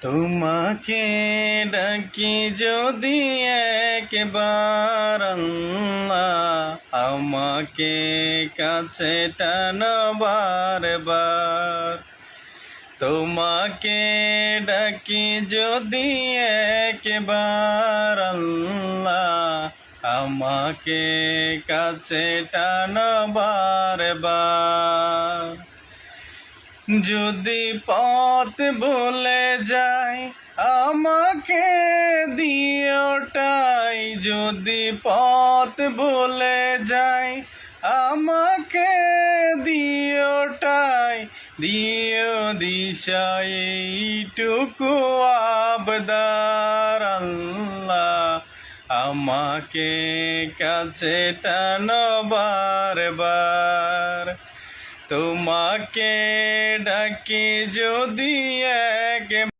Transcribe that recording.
তোমাকে ডাকি যদি একবার আল্লাহ, আমাকে কাছে টানো বারবার। তোমাকে ডাকি যদি একবার আল্লাহ, আমাকে কাছে টানো বারবার। যদি পথ ভুলে যাই আমাকে দিওটাই, যদি পথ ভুলে যাই আমাকে দিওটাই, দিও দিশা এইটুকু আবদার আল্লাহ, আমাকে কাছে টানো বারবার। তোমাকে ডাকি যদি এক